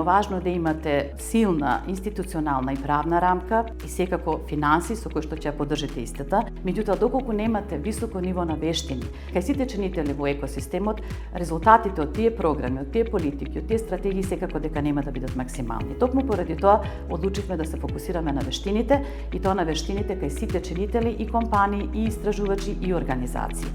Искрено важно да имате силна институционална и правна рамка и секако финанси со кои што ќе ја поддржите истата. Меѓутоа, доколку немате високо ниво на вештини, кај сите чинители во екосистемот, резултатите од тие програми, од тие политики, од тие стратегии секако дека нема да бидат максимални. Токму поради тоа одлучивме да се фокусираме на вештините и тоа на вештините кај сите чинители и компании и истражувачи и организации.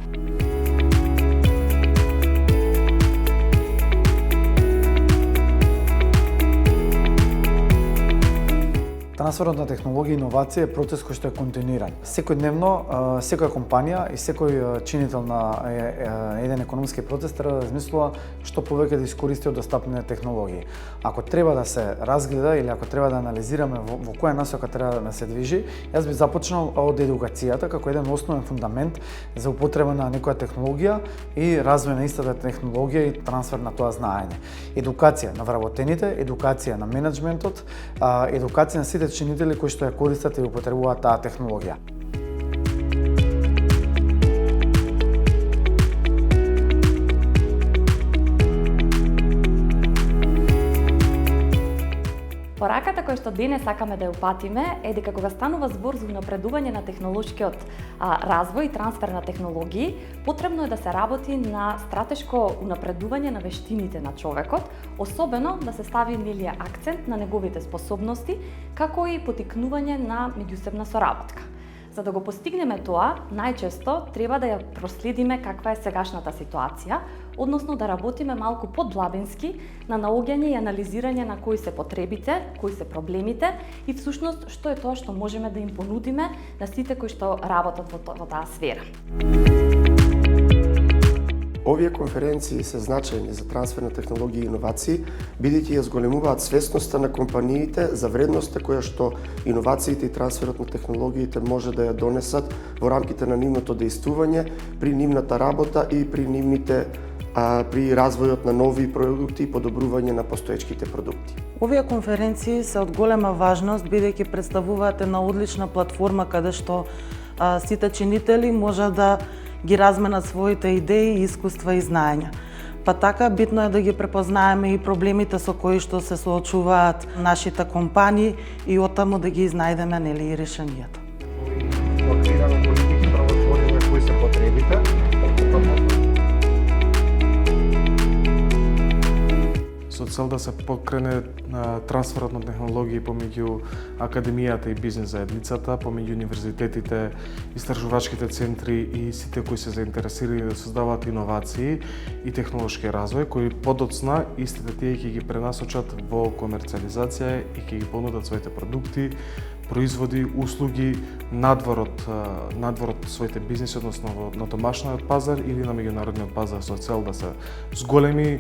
Трансферот на технологија и иновација е процес кој што е континуиран. Секојдневно, секоја компанија и секој чинител на еден економски процес треба да размислува што повеќе да искористи од достапни технологии. Ако треба да се разгледа или ако треба да анализираме во која насока треба да се движи, јас би започнал од едукацијата како еден основен фундамент за употреба на некоја технологија и развој на истата технологија и трансфер на тоа знаење. Едукација на вработените, едукација на менеджментот, едукација на сите чинители кои што ја користат и употребуваат таа технологија. Пораката која што денес сакаме да ја упатиме е дека кога станува збор за унапредување на технолошкиот развој и трансфер на технологии, потребно е да се работи на стратешко унапредување на вештините на човекот, особено да се стави нелија акцент на неговите способности, како и поттикнување на меѓусебна соработка. За да го постигнеме тоа, најчесто треба да ја проследиме каква е сегашната ситуација, односно да работиме малку подлабински на наоѓање и анализирање на кои се потребите, кои се проблемите и всушност што е тоа што можеме да им понудиме на сите кои што работат во таа сфера. Овие конференции се значајни за трансфер на технологии и иновации, бидејќи ја зголемуваат свесноста на компаниите за вредноста која што иновациите и трансферот на технологиите може да ја донесат во рамките на нивното дејствување, при нивната работа и при развојот на нови продукти и подобрување на постоечките продукти. Овие конференции се од голема важност бидејќи представуваат една одлична платформа каде што сите чинители можат да ги разменат своите идеи, искуства и знаења. Па така битно е да ги препознаеме и проблемите со кои што се соочуваат нашите компании и оттаму да ги изнајдеме нели и решенијата. Локираме политики, правотвориме кои се потребите, со цел да се покрене трансферот на технологии помеѓу академијата и бизнес заедницата, помеѓу универзитетите, истражувачките центри и сите кои се заинтересирани да создаваат иновации и технолошки развој, кои подоцна истите тие ќе ги пренасочат во комерцијализација и ќе ги понудат своите продукти, производи, услуги надвор од своите бизнеси, односно на домашниот пазар или на меѓународниот пазар со цел да се зголеми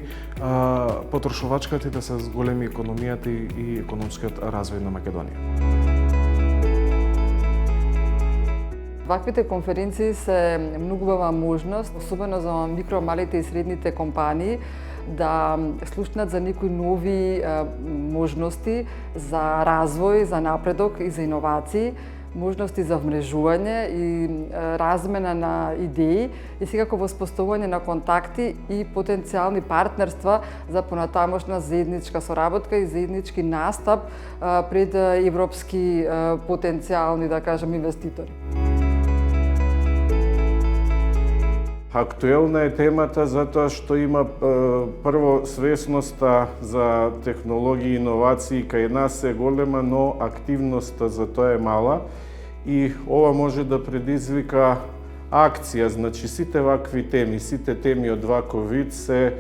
потрошувачката и да се зголеми економијата и економскиот развој на Македонија. Ваквите конференции се многу убава можност, особено за микро, малите и средните компании, да слушнат за некои нови можности за развој, за напредок и за иновации, можности за вмрежување и размена на идеи и секако воспоставување на контакти и потенцијални партнерства за понатамошна заедничка соработка и заеднички настап пред европски потенцијални, да кажем, инвеститори. Актуелна е темата затоа што има прво свесноста за технологии и иновации кај нас е голема, но активноста за тоа е мала и ова може да предизвика акција, значи сите вакви теми, сите теми од ваков вид се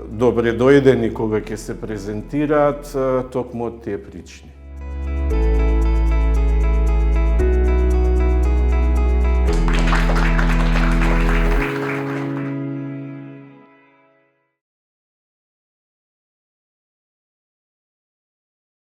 добре дојдени кога ќе се презентираат токму од тие причини.